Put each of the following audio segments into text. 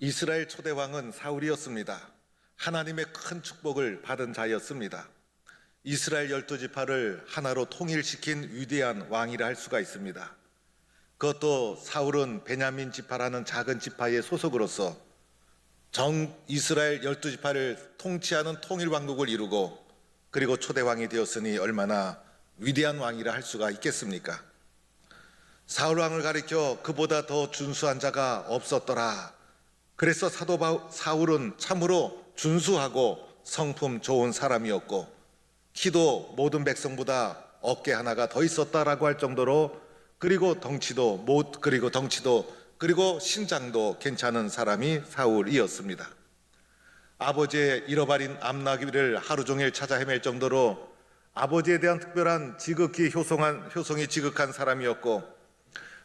이스라엘 초대 왕은 사울이었습니다. 하나님의 큰 축복을 받은 자였습니다. 이스라엘 12지파를 하나로 통일시킨 위대한 왕이라 할 수가 있습니다. 그것도 사울은 베냐민 지파라는 작은 지파의 소속으로서 전 이스라엘 12지파를 통치하는 통일왕국을 이루고 그리고 초대왕이 되었으니 얼마나 위대한 왕이라 할 수가 있겠습니까? 사울왕을 가리켜 그보다 더 준수한 자가 없었더라. 그래서 사도 사울은 참으로 준수하고 성품 좋은 사람이었고 키도 모든 백성보다 어깨 하나가 더 있었다라고 할 정도로 그리고 덩치도 신장도 괜찮은 사람이 사울이었습니다. 아버지의 잃어버린 암나귀를 하루 종일 찾아 헤맬 정도로 아버지에 대한 특별한 효성이 지극한 사람이었고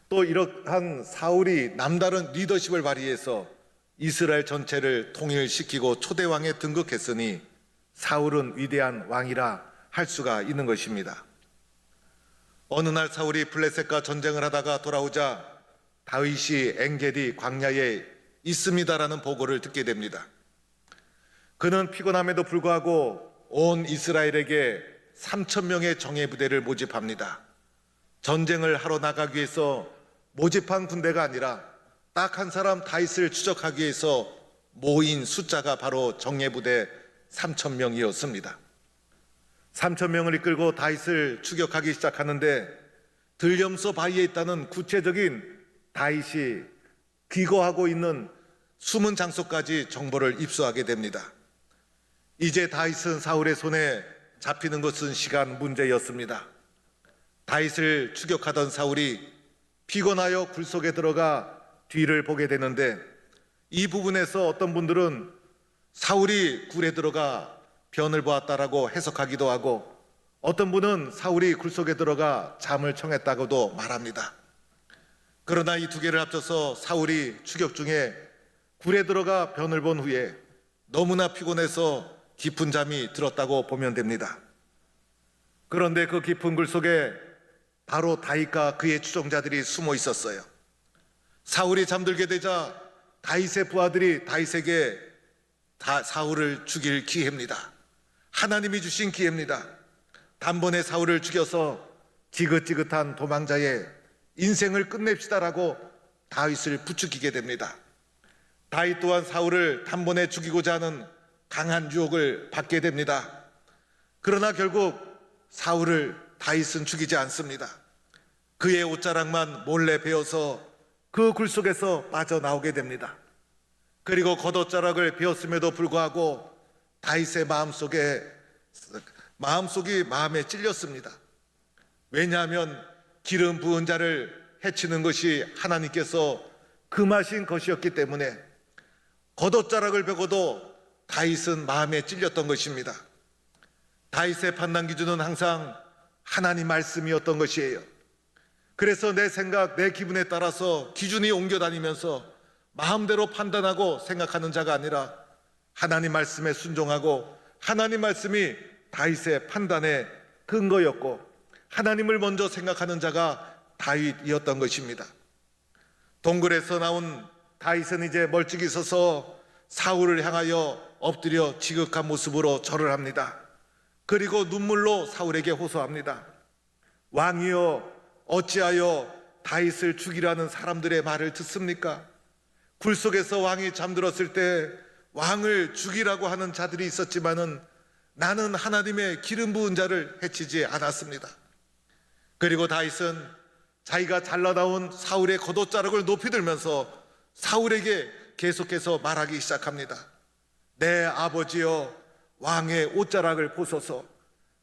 또 이러한 사울이 남다른 리더십을 발휘해서 이스라엘 전체를 통일시키고 초대왕에 등극했으니 사울은 위대한 왕이라 할 수가 있는 것입니다. 어느 날 사울이 블레셋과 전쟁을 하다가 돌아오자 다윗이 엔게디 광야에 있습니다라는 보고를 듣게 됩니다. 그는 피곤함에도 불구하고 온 이스라엘에게 3,000명의 정예부대를 모집합니다. 전쟁을 하러 나가기 위해서 모집한 군대가 아니라 딱 한 사람 다윗을 추적하기 위해서 모인 숫자가 바로 정예부대 3,000명이었습니다. 3,000명을 이끌고 다윗을 추격하기 시작하는데 들염소 바위에 있다는 구체적인 다윗이 기거하고 있는 숨은 장소까지 정보를 입수하게 됩니다. 이제 다윗은 사울의 손에 잡히는 것은 시간 문제였습니다. 다윗을 추격하던 사울이 피곤하여 굴 속에 들어가 뒤를 보게 되는데 이 부분에서 어떤 분들은 사울이 굴에 들어가 변을 보았다라고 해석하기도 하고 어떤 분은 사울이 굴 속에 들어가 잠을 청했다고도 말합니다. 그러나 이 두 개를 합쳐서 사울이 추격 중에 굴에 들어가 변을 본 후에 너무나 피곤해서 깊은 잠이 들었다고 보면 됩니다. 그런데 그 깊은 굴 속에 바로 다윗과 그의 추종자들이 숨어 있었어요. 사울이 잠들게 되자 다윗의 부하들이 다윗에게 사울을 죽일 기회입니다. 하나님이 주신 기회입니다. 단번에 사울을 죽여서 지긋지긋한 도망자의 인생을 끝냅시다라고 다윗을 부추기게 됩니다. 다윗 또한 사울을 단번에 죽이고자 하는 강한 유혹을 받게 됩니다. 그러나 결국 다윗은 죽이지 않습니다. 그의 옷자락만 몰래 베어서 그 굴 속에서 빠져나오게 됩니다. 그리고 겉옷자락을 베었음에도 불구하고 다윗의 마음에 찔렸습니다. 왜냐하면 기름 부은 자를 해치는 것이 하나님께서 금하신 것이었기 때문에 겉옷자락을 베고도 다윗은 마음에 찔렸던 것입니다. 다윗의 판단 기준은 항상 하나님 말씀이었던 것이에요. 그래서 내 생각, 내 기분에 따라서 기준이 옮겨 다니면서 마음대로 판단하고 생각하는 자가 아니라 하나님 말씀에 순종하고 하나님 말씀이 다윗의 판단의 근거였고 하나님을 먼저 생각하는 자가 다윗이었던 것입니다. 동굴에서 나온 다윗은 이제 멀찍이 서서 사울을 향하여 엎드려 지극한 모습으로 절을 합니다. 그리고 눈물로 사울에게 호소합니다. 왕이여 어찌하여 다윗을 죽이라는 사람들의 말을 듣습니까? 굴 속에서 왕이 잠들었을 때 왕을 죽이라고 하는 자들이 있었지만은 나는 하나님의 기름 부은 자를 해치지 않았습니다. 그리고 다윗은 자기가 잘라나온 사울의 겉옷자락을 높이 들면서 사울에게 계속해서 말하기 시작합니다. 내 아버지여 왕의 옷자락을 보소서.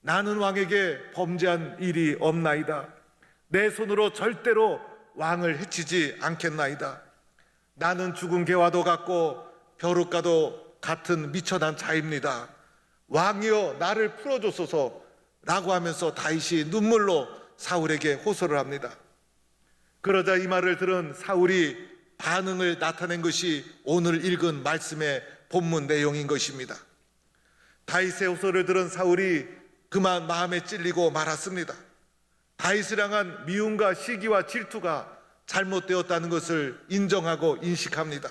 나는 왕에게 범죄한 일이 없나이다. 내 손으로 절대로 왕을 해치지 않겠나이다. 나는 죽은 개와도 같고 벼룩과도 같은 미천한 자입니다. 왕이여 나를 풀어주소서 라고 하면서 다윗이 눈물로 사울에게 호소를 합니다. 그러자 이 말을 들은 사울이 반응을 나타낸 것이 오늘 읽은 말씀의 본문 내용인 것입니다. 다윗의 호소를 들은 사울이 그만 마음에 찔리고 말았습니다. 다윗을 향한 미움과 시기와 질투가 잘못되었다는 것을 인정하고 인식합니다.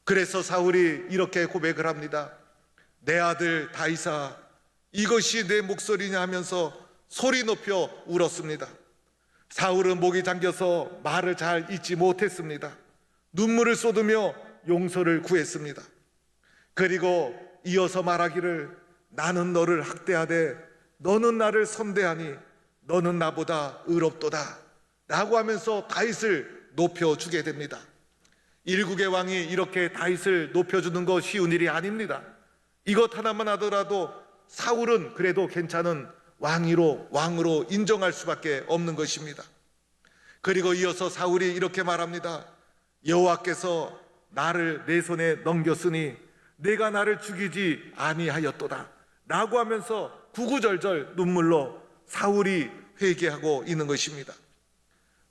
그래서 사울이 이렇게 고백을 합니다. 내 아들 다윗아, 이것이 내 목소리냐 하면서 소리 높여 울었습니다. 사울은 목이 잠겨서 말을 잘 잇지 못했습니다. 눈물을 쏟으며 용서를 구했습니다. 그리고 이어서 말하기를 나는 너를 학대하되 너는 나를 선대하니 너는 나보다 의롭도다 라고 하면서 다윗을 높여주게 됩니다. 일국의 왕이 이렇게 다윗을 높여주는 거 쉬운 일이 아닙니다. 이것 하나만 하더라도 사울은 그래도 괜찮은 왕으로 인정할 수밖에 없는 것입니다. 그리고 이어서 사울이 이렇게 말합니다. 여호와께서 나를 내 손에 넘겼으니 내가 나를 죽이지 아니하였도다 라고 하면서 구구절절 눈물로 사울이 회개하고 있는 것입니다.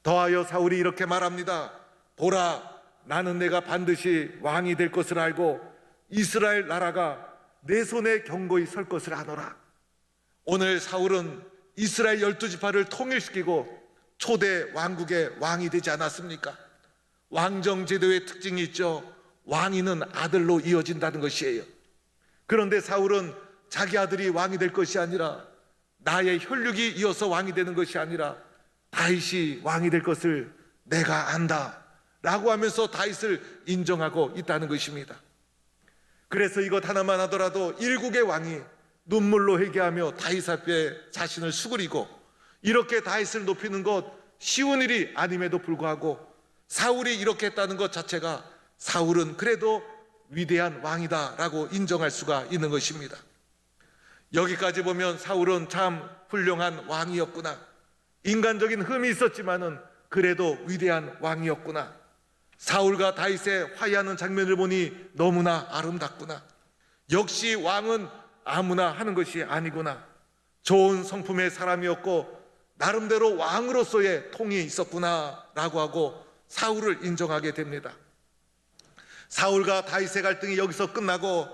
더하여 사울이 이렇게 말합니다. 보라, 나는 내가 반드시 왕이 될 것을 알고 이스라엘 나라가 내 손에 경고히 설 것을 아노라. 오늘 사울은 이스라엘 12지파를 통일시키고 초대 왕국의 왕이 되지 않았습니까? 왕정제도의 특징이 있죠. 왕위는 아들로 이어진다는 것이에요. 그런데 사울은 자기 아들이 왕이 될 것이 아니라 나의 혈육이 이어서 왕이 되는 것이 아니라 다윗이 왕이 될 것을 내가 안다 라고 하면서 다윗을 인정하고 있다는 것입니다. 그래서 이것 하나만 하더라도 일국의 왕이 눈물로 회개하며 다윗 앞에 자신을 수그리고 이렇게 다윗을 높이는 것 쉬운 일이 아님에도 불구하고 사울이 이렇게 했다는 것 자체가 사울은 그래도 위대한 왕이다 라고 인정할 수가 있는 것입니다. 여기까지 보면 사울은 참 훌륭한 왕이었구나, 인간적인 흠이 있었지만은 그래도 위대한 왕이었구나, 사울과 다윗의 화해하는 장면을 보니 너무나 아름답구나, 역시 왕은 아무나 하는 것이 아니구나, 좋은 성품의 사람이었고 나름대로 왕으로서의 통이 있었구나 라고 하고 사울을 인정하게 됩니다. 사울과 다윗의 갈등이 여기서 끝나고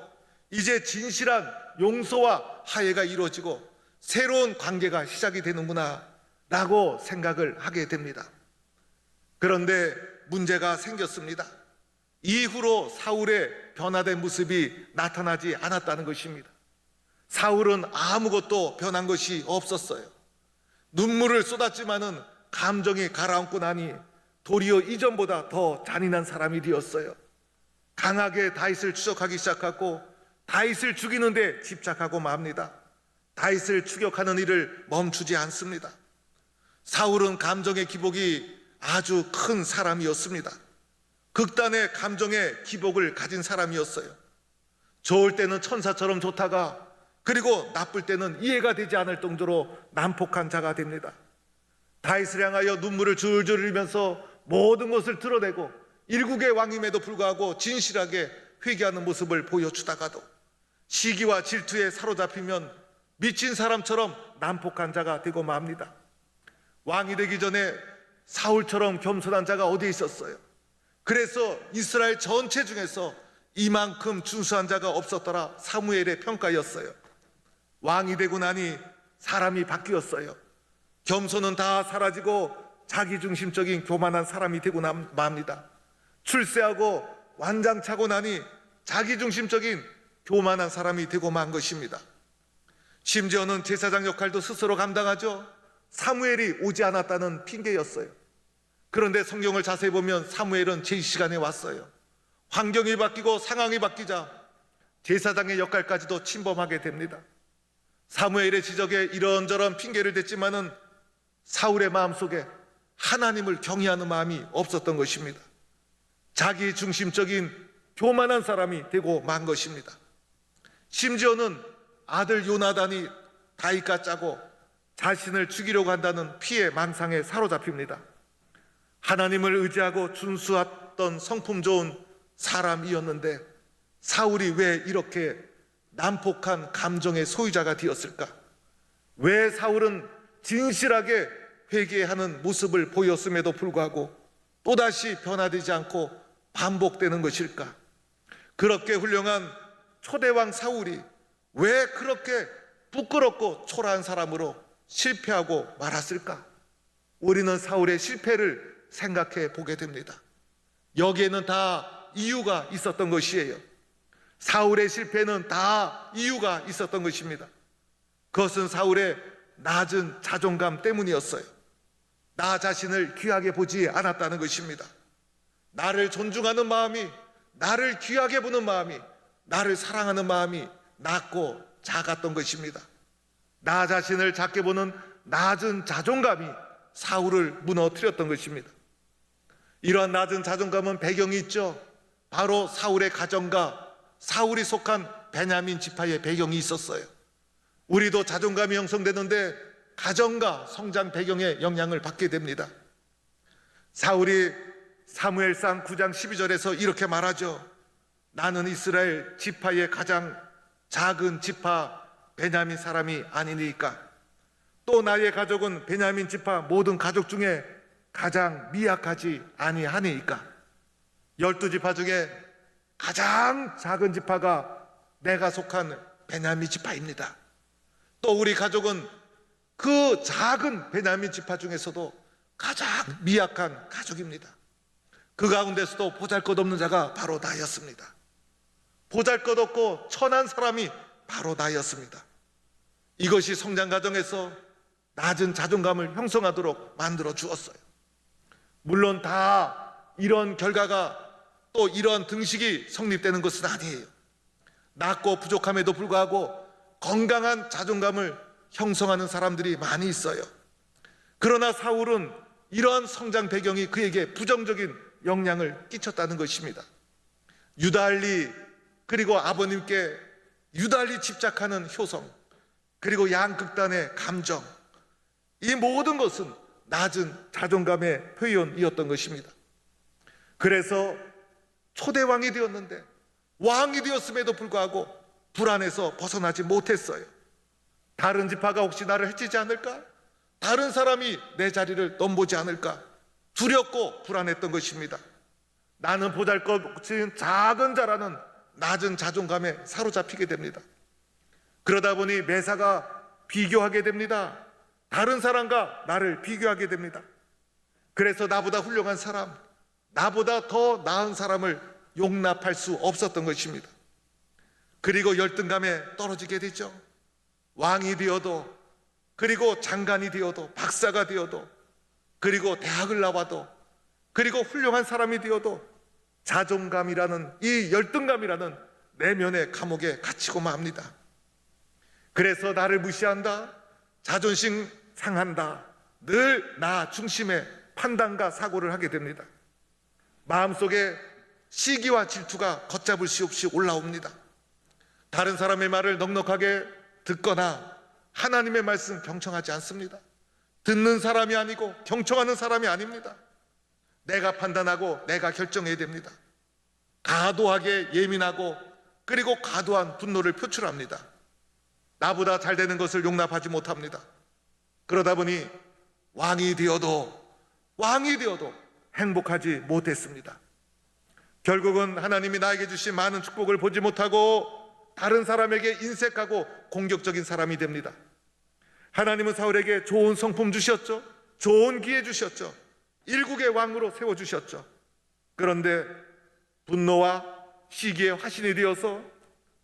이제 진실한 용서와 화해가 이루어지고 새로운 관계가 시작이 되는구나 라고 생각을 하게 됩니다. 그런데 문제가 생겼습니다. 이후로 사울의 변화된 모습이 나타나지 않았다는 것입니다. 사울은 아무것도 변한 것이 없었어요. 눈물을 쏟았지만은 감정이 가라앉고 나니 도리어 이전보다 더 잔인한 사람이 되었어요. 강하게 다윗을 추적하기 시작하고 다윗을 죽이는 데 집착하고 맙니다. 다윗을 추격하는 일을 멈추지 않습니다. 사울은 감정의 기복이 아주 큰 사람이었습니다. 극단의 감정의 기복을 가진 사람이었어요. 좋을 때는 천사처럼 좋다가 그리고 나쁠 때는 이해가 되지 않을 정도로 난폭한 자가 됩니다. 다윗을 향하여 눈물을 줄줄 흘리면서 모든 것을 드러내고 일국의 왕임에도 불구하고 진실하게 회개하는 모습을 보여주다가도 시기와 질투에 사로잡히면 미친 사람처럼 난폭한 자가 되고 맙니다. 왕이 되기 전에 사울처럼 겸손한 자가 어디 있었어요? 그래서 이스라엘 전체 중에서 이만큼 준수한 자가 없었더라 사무엘의 평가였어요. 왕이 되고 나니 사람이 바뀌었어요. 겸손은 다 사라지고 자기중심적인 교만한 사람이 되고 맙니다. 출세하고 완장차고 나니 자기중심적인 교만한 사람이 되고 만 것입니다. 심지어는 제사장 역할도 스스로 감당하죠. 사무엘이 오지 않았다는 핑계였어요. 그런데 성경을 자세히 보면 사무엘은 제2시간에 왔어요. 환경이 바뀌고 상황이 바뀌자 제사장의 역할까지도 침범하게 됩니다. 사무엘의 지적에 이런저런 핑계를 댔지만은 사울의 마음속에 하나님을 경외하는 마음이 없었던 것입니다. 자기 중심적인 교만한 사람이 되고 만 것입니다. 심지어는 아들 요나단이 다윗과 짜고 자신을 죽이려고 한다는 피해 망상에 사로잡힙니다. 하나님을 의지하고 준수했던 성품 좋은 사람이었는데 사울이 왜 이렇게 난폭한 감정의 소유자가 되었을까? 왜 사울은 진실하게 회개하는 모습을 보였음에도 불구하고 또다시 변화되지 않고 반복되는 것일까? 그렇게 훌륭한 초대왕 사울이 왜 그렇게 부끄럽고 초라한 사람으로 실패하고 말았을까? 우리는 사울의 실패를 생각해 보게 됩니다. 여기에는 다 이유가 있었던 것이에요. 사울의 실패는 다 이유가 있었던 것입니다. 그것은 사울의 낮은 자존감 때문이었어요. 나 자신을 귀하게 보지 않았다는 것입니다. 나를 존중하는 마음이, 나를 귀하게 보는 마음이, 나를 사랑하는 마음이 낮고 작았던 것입니다. 나 자신을 작게 보는 낮은 자존감이 사울을 무너뜨렸던 것입니다. 이러한 낮은 자존감은 배경이 있죠. 바로 사울의 가정과 사울이 속한 베냐민 지파의 배경이 있었어요. 우리도 자존감이 형성되는데 가정과 성장 배경의 영향을 받게 됩니다. 사울이 사무엘상 9장 12절에서 이렇게 말하죠. 나는 이스라엘 지파의 가장 작은 지파 베냐민 사람이 아니니까. 또 나의 가족은 베냐민 지파 모든 가족 중에 가장 미약하지 아니하니까. 12지파 중에 가장 작은 지파가 내가 속한 베냐민 지파입니다. 또 우리 가족은 그 작은 베냐민 지파 중에서도 가장 미약한 가족입니다. 그 가운데서도 보잘것없는 자가 바로 나였습니다. 보잘것없고 천한 사람이 바로 나였습니다. 이것이 성장 과정에서 낮은 자존감을 형성하도록 만들어 주었어요. 물론 다 이런 결과가 또 이런 등식이 성립되는 것은 아니에요. 낮고 부족함에도 불구하고 건강한 자존감을 형성하는 사람들이 많이 있어요. 그러나 사울은 이러한 성장 배경이 그에게 부정적인 영향을 끼쳤다는 것입니다. 유달리, 그리고 아버님께 유달리 집착하는 효성, 그리고 양극단의 감정, 이 모든 것은 낮은 자존감의 표현이었던 것입니다. 그래서 초대왕이 되었는데 왕이 되었음에도 불구하고 불안해서 벗어나지 못했어요. 다른 지파가 혹시 나를 해치지 않을까? 다른 사람이 내 자리를 넘보지 않을까? 두렵고 불안했던 것입니다. 나는 보잘것없이 작은 자라는 낮은 자존감에 사로잡히게 됩니다. 그러다 보니 매사가 비교하게 됩니다. 다른 사람과 나를 비교하게 됩니다. 그래서 나보다 훌륭한 사람, 나보다 더 나은 사람을 용납할 수 없었던 것입니다. 그리고 열등감에 떨어지게 되죠. 왕이 되어도, 그리고 장관이 되어도, 박사가 되어도, 그리고 대학을 나와도, 그리고 훌륭한 사람이 되어도 자존감이라는, 이 열등감이라는 내면의 감옥에 갇히고 맙니다. 그래서 나를 무시한다, 자존심 상한다, 늘 나 중심의 판단과 사고를 하게 됩니다. 마음속에 시기와 질투가 걷잡을 수 없이 올라옵니다. 다른 사람의 말을 넉넉하게 듣거나 하나님의 말씀 경청하지 않습니다. 듣는 사람이 아니고 경청하는 사람이 아닙니다. 내가 판단하고 내가 결정해야 됩니다. 과도하게 예민하고 그리고 과도한 분노를 표출합니다. 나보다 잘 되는 것을 용납하지 못합니다. 그러다 보니 왕이 되어도 행복하지 못했습니다. 결국은 하나님이 나에게 주신 많은 축복을 보지 못하고 다른 사람에게 인색하고 공격적인 사람이 됩니다. 하나님은 사울에게 좋은 성품 주셨죠. 좋은 기회 주셨죠. 일국의 왕으로 세워주셨죠. 그런데 분노와 시기의 화신이 되어서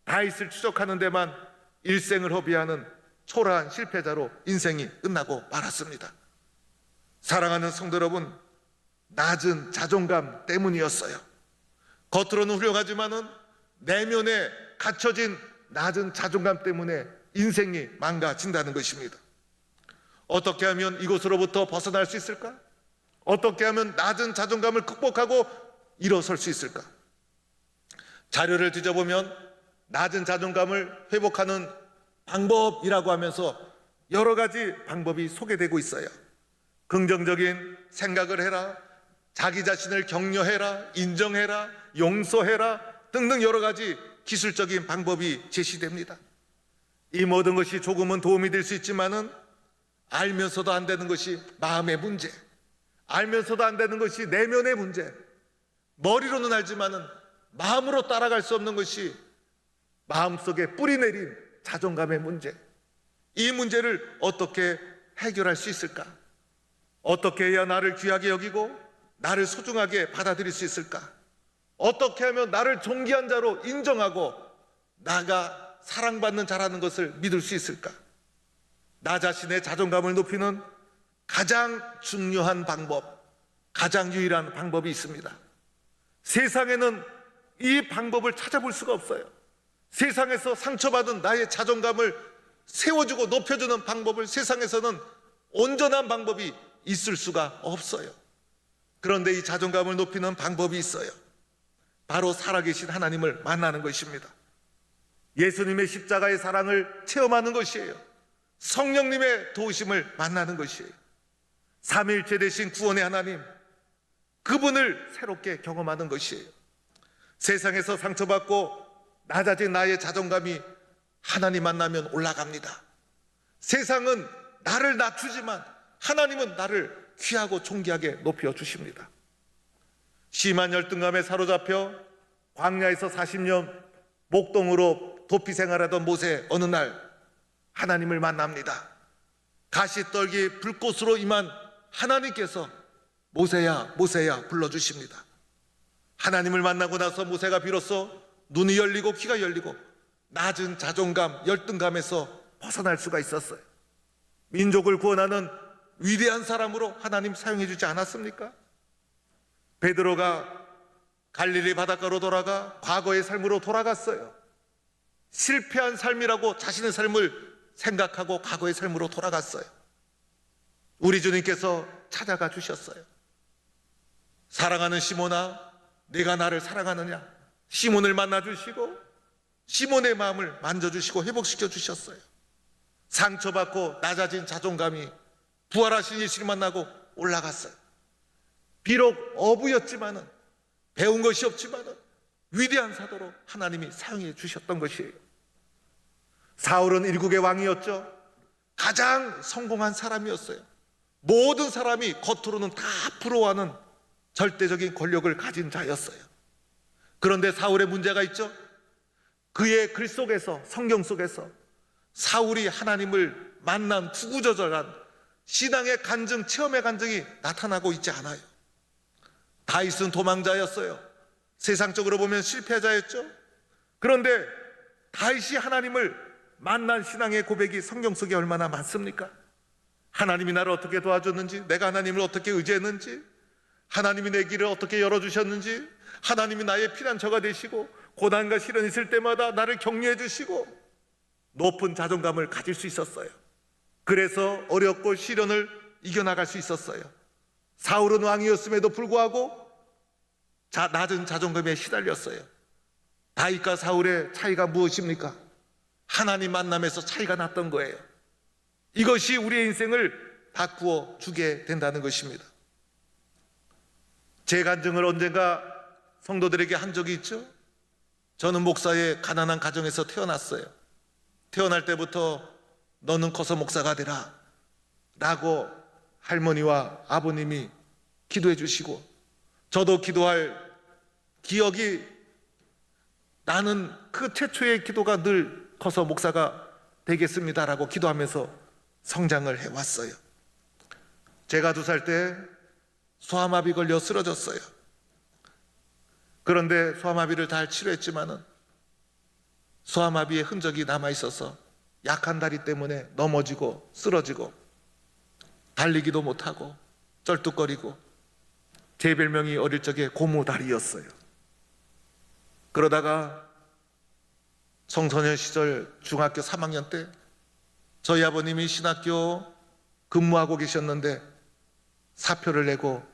다윗을 추적하는 데만 일생을 허비하는 초라한 실패자로 인생이 끝나고 말았습니다. 사랑하는 성도 여러분, 낮은 자존감 때문이었어요. 겉으로는 훌륭하지만은 내면에 갇혀진 낮은 자존감 때문에 인생이 망가진다는 것입니다. 어떻게 하면 이곳으로부터 벗어날 수 있을까? 어떻게 하면 낮은 자존감을 극복하고 일어설 수 있을까? 자료를 뒤져보면 낮은 자존감을 회복하는 방법이라고 하면서 여러 가지 방법이 소개되고 있어요. 긍정적인 생각을 해라, 자기 자신을 격려해라, 인정해라, 용서해라 등등 여러 가지 기술적인 방법이 제시됩니다. 이 모든 것이 조금은 도움이 될 수 있지만은 알면서도 안 되는 것이 마음의 문제, 알면서도 안 되는 것이 내면의 문제, 머리로는 알지만은 마음으로 따라갈 수 없는 것이 마음속에 뿌리 내린 자존감의 문제, 이 문제를 어떻게 해결할 수 있을까? 어떻게 해야 나를 귀하게 여기고 나를 소중하게 받아들일 수 있을까? 어떻게 하면 나를 존귀한 자로 인정하고 나가 사랑받는 자라는 것을 믿을 수 있을까? 나 자신의 자존감을 높이는 가장 중요한 방법, 가장 유일한 방법이 있습니다. 세상에는 이 방법을 찾아볼 수가 없어요. 세상에서 상처받은 나의 자존감을 세워주고 높여주는 방법을 세상에서는 온전한 방법이 있을 수가 없어요. 그런데 이 자존감을 높이는 방법이 있어요. 바로 살아계신 하나님을 만나는 것입니다. 예수님의 십자가의 사랑을 체험하는 것이에요. 성령님의 도우심을 만나는 것이에요. 삼위일체 되신 구원의 하나님, 그분을 새롭게 경험하는 것이에요. 세상에서 상처받고 낮아진 나의 자존감이 하나님 만나면 올라갑니다. 세상은 나를 낮추지만 하나님은 나를 귀하고 존귀하게 높여주십니다. 심한 열등감에 사로잡혀 광야에서 40년 목동으로 도피 생활하던 모세, 어느 날 하나님을 만납니다. 가시떨기 불꽃으로 임한 하나님께서 모세야 모세야 불러주십니다. 하나님을 만나고 나서 모세가 비로소 눈이 열리고 귀가 열리고 낮은 자존감, 열등감에서 벗어날 수가 있었어요. 민족을 구원하는 위대한 사람으로 하나님 사용해 주지 않았습니까? 베드로가 갈릴리 바닷가로 돌아가 과거의 삶으로 돌아갔어요. 실패한 삶이라고 자신의 삶을 생각하고 과거의 삶으로 돌아갔어요. 우리 주님께서 찾아가 주셨어요. 사랑하는 시몬아, 내가 나를 사랑하느냐? 시몬을 만나 주시고 시몬의 마음을 만져주시고 회복시켜 주셨어요. 상처받고 낮아진 자존감이 부활하신 예수를 만나고 올라갔어요. 비록 어부였지만은, 배운 것이 없지만은 위대한 사도로 하나님이 사용해 주셨던 것이에요. 사울은 일국의 왕이었죠. 가장 성공한 사람이었어요. 모든 사람이 겉으로는 다 부러워하는 절대적인 권력을 가진 자였어요. 그런데 사울의 문제가 있죠. 그의 글 속에서, 성경 속에서 사울이 하나님을 만난 구구절절한 신앙의 간증, 체험의 간증이 나타나고 있지 않아요. 다윗은 도망자였어요. 세상적으로 보면 실패자였죠. 그런데 다윗이 하나님을 만난 신앙의 고백이 성경 속에 얼마나 많습니까? 하나님이 나를 어떻게 도와줬는지, 내가 하나님을 어떻게 의지했는지, 하나님이 내 길을 어떻게 열어주셨는지, 하나님이 나의 피난처가 되시고 고난과 시련이 있을 때마다 나를 격려해 주시고 높은 자존감을 가질 수 있었어요. 그래서 어렵고 시련을 이겨나갈 수 있었어요. 사울은 왕이었음에도 불구하고 낮은 자존감에 시달렸어요. 다윗과 사울의 차이가 무엇입니까? 하나님 만남에서 차이가 났던 거예요. 이것이 우리의 인생을 바꾸어 주게 된다는 것입니다. 제 간증을 언젠가 성도들에게 한 적이 있죠. 저는 목사의 가난한 가정에서 태어났어요. 태어날 때부터 너는 커서 목사가 되라 라고 할머니와 아버님이 기도해 주시고, 저도 기도할 기억이, 나는 그 최초의 기도가 늘 커서 목사가 되겠습니다라고 기도하면서 성장을 해왔어요. 제가 2살 때 소아마비 걸려 쓰러졌어요. 그런데 소아마비를 잘 치료했지만은 소아마비의 흔적이 남아있어서 약한 다리 때문에 넘어지고 쓰러지고 달리기도 못하고 쩔뚝거리고, 제 별명이 어릴 적에 고무다리였어요. 그러다가 청소년 시절 중학교 3학년 때 저희 아버님이 신학교 근무하고 계셨는데 사표를 내고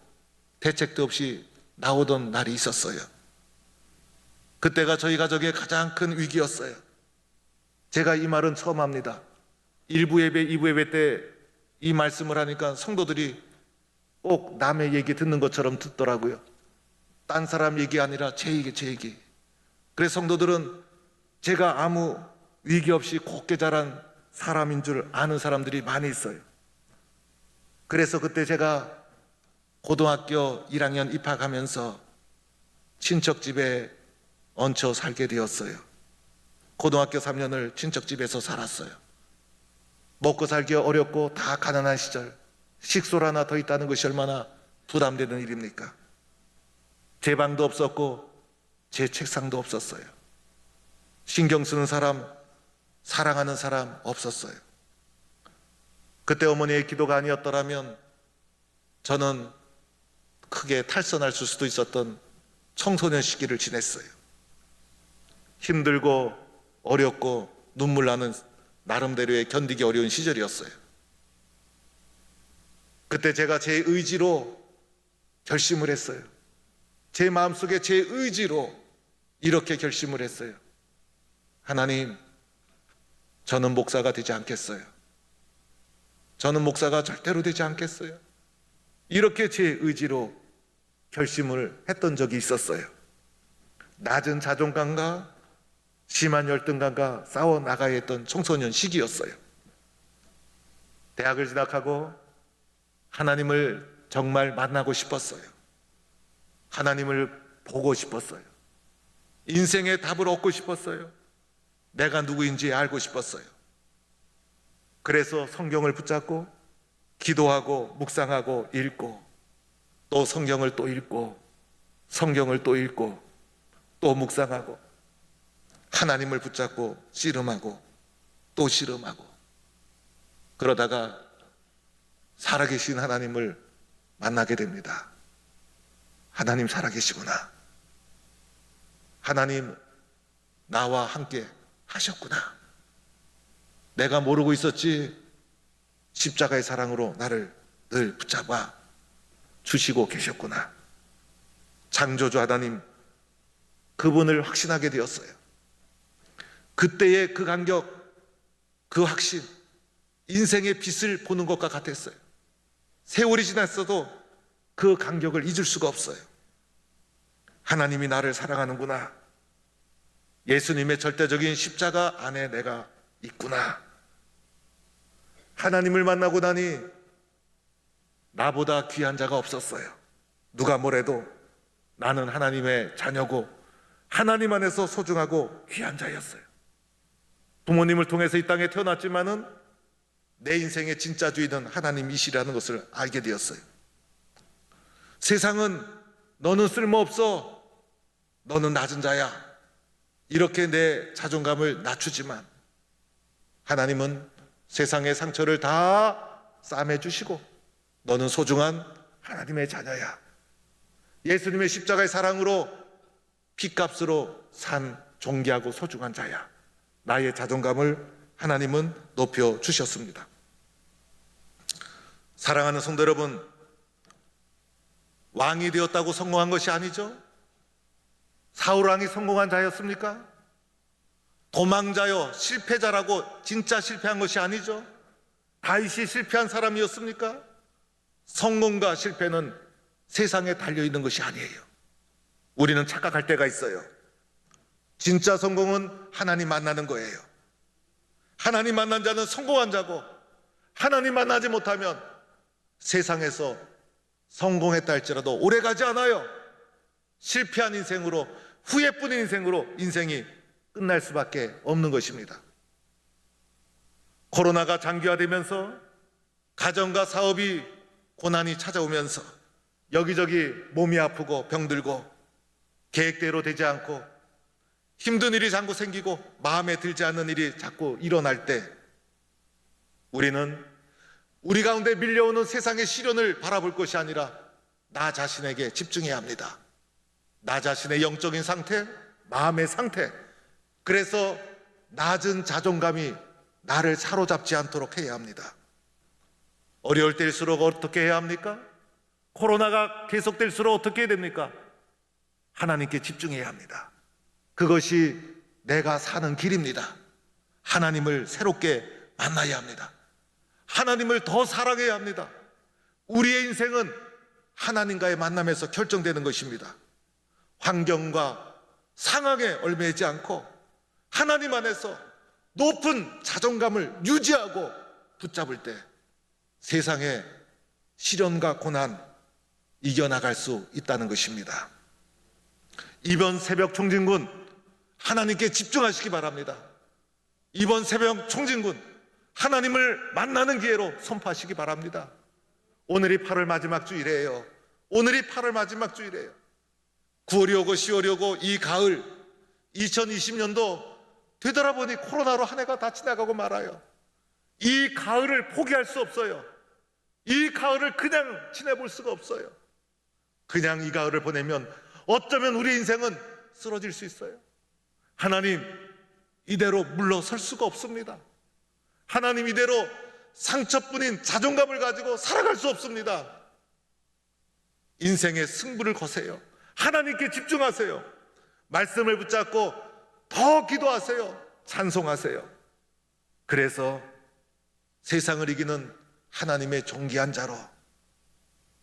대책도 없이 나오던 날이 있었어요. 그때가 저희 가족의 가장 큰 위기였어요. 제가 이 말은 처음 합니다. 1부 예배, 2부 예배 때 이 말씀을 하니까 성도들이 꼭 남의 얘기 듣는 것처럼 듣더라고요. 딴 사람 얘기 아니라 제 얘기. 그래서 성도들은 제가 아무 위기 없이 곱게 자란 사람인 줄 아는 사람들이 많이 있어요. 그래서 그때 제가 고등학교 1학년 입학하면서 친척집에 얹혀 살게 되었어요. 고등학교 3년을 친척집에서 살았어요. 먹고 살기 어렵고 다 가난한 시절, 식솔 하나 더 있다는 것이 얼마나 부담되는 일입니까? 제 방도 없었고 제 책상도 없었어요. 신경 쓰는 사람, 사랑하는 사람 없었어요. 그때 어머니의 기도가 아니었더라면 저는 크게 탈선할 수도 있었던 청소년 시기를 지냈어요. 힘들고 어렵고 눈물 나는 나름대로의 견디기 어려운 시절이었어요. 그때 제가 제 의지로 결심을 했어요. 제 마음속에 제 의지로 이렇게 결심을 했어요. 하나님, 저는 목사가 되지 않겠어요. 저는 목사가 절대로 되지 않겠어요. 이렇게 제 의지로 결심을 했던 적이 있었어요. 낮은 자존감과 심한 열등감과 싸워 나가야 했던 청소년 시기였어요. 대학을 진학하고 하나님을 정말 만나고 싶었어요. 하나님을 보고 싶었어요. 인생의 답을 얻고 싶었어요. 내가 누구인지 알고 싶었어요. 그래서 성경을 붙잡고 기도하고 묵상하고 읽고 또 성경을 또 읽고 성경을 또 읽고 또 묵상하고 하나님을 붙잡고 씨름하고 또 씨름하고 그러다가 살아계신 하나님을 만나게 됩니다. 하나님 살아계시구나. 하나님 나와 함께 하셨구나. 내가 모르고 있었지 십자가의 사랑으로 나를 늘 붙잡아 주시고 계셨구나. 창조주 하나님, 그분을 확신하게 되었어요. 그때의 그 감격, 그 확신, 인생의 빛을 보는 것과 같았어요. 세월이 지났어도 그 감격을 잊을 수가 없어요. 하나님이 나를 사랑하는구나. 예수님의 절대적인 십자가 안에 내가 있구나. 하나님을 만나고 나니 나보다 귀한 자가 없었어요. 누가 뭐래도 나는 하나님의 자녀고 하나님 안에서 소중하고 귀한 자였어요. 부모님을 통해서 이 땅에 태어났지만은 내 인생의 진짜 주인은 하나님이시라는 것을 알게 되었어요. 세상은 너는 쓸모없어, 너는 낮은 자야, 이렇게 내 자존감을 낮추지만 하나님은 세상의 상처를 다 싸매주시고 너는 소중한 하나님의 자녀야. 예수님의 십자가의 사랑으로 피값으로 산 존귀하고 소중한 자야. 나의 자존감을 하나님은 높여주셨습니다. 사랑하는 성도 여러분, 왕이 되었다고 성공한 것이 아니죠. 사울 왕이 성공한 자였습니까? 도망자요, 실패자라고 진짜 실패한 것이 아니죠. 다윗이 실패한 사람이었습니까? 성공과 실패는 세상에 달려있는 것이 아니에요. 우리는 착각할 때가 있어요. 진짜 성공은 하나님 만나는 거예요. 하나님 만난 자는 성공한 자고, 하나님 만나지 못하면 세상에서 성공했다 할지라도 오래가지 않아요. 실패한 인생으로, 후회뿐인 인생으로 인생이 끝날 수밖에 없는 것입니다. 코로나가 장기화되면서 가정과 사업이 고난이 찾아오면서 여기저기 몸이 아프고 병들고 계획대로 되지 않고 힘든 일이 자꾸 생기고 마음에 들지 않는 일이 자꾸 일어날 때 우리는 우리 가운데 밀려오는 세상의 시련을 바라볼 것이 아니라 나 자신에게 집중해야 합니다. 나 자신의 영적인 상태, 마음의 상태, 그래서 낮은 자존감이 나를 사로잡지 않도록 해야 합니다. 어려울 때일수록 어떻게 해야 합니까? 코로나가 계속될수록 어떻게 해야 됩니까? 하나님께 집중해야 합니다. 그것이 내가 사는 길입니다. 하나님을 새롭게 만나야 합니다. 하나님을 더 사랑해야 합니다. 우리의 인생은 하나님과의 만남에서 결정되는 것입니다. 환경과 상황에 얽매이지 않고 하나님 안에서 높은 자존감을 유지하고 붙잡을 때 세상의 시련과 고난 이겨나갈 수 있다는 것입니다. 이번 새벽 총진군 하나님께 집중하시기 바랍니다. 이번 새벽 총진군 하나님을 만나는 기회로 선포하시기 바랍니다. 오늘이 8월 마지막 주일이에요. 오늘이 8월 마지막 주일이에요. 9월이 오고 10월이 오고 이 가을 2020년도 되돌아보니 코로나로 한 해가 다 지나가고 말아요. 이 가을을 포기할 수 없어요. 이 가을을 그냥 지내볼 수가 없어요. 그냥 이 가을을 보내면 어쩌면 우리 인생은 쓰러질 수 있어요. 하나님, 이대로 물러설 수가 없습니다. 하나님, 이대로 상처뿐인 자존감을 가지고 살아갈 수 없습니다. 인생의 승부를 거세요. 하나님께 집중하세요. 말씀을 붙잡고 더 기도하세요. 찬송하세요. 그래서 세상을 이기는 하나님의 존귀한 자로,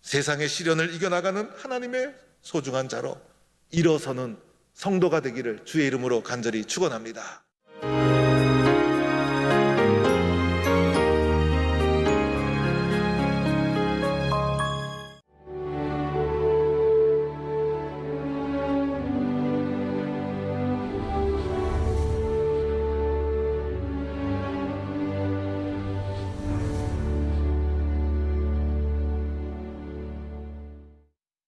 세상의 시련을 이겨나가는 하나님의 소중한 자로 일어서는 성도가 되기를 주의 이름으로 간절히 축원합니다.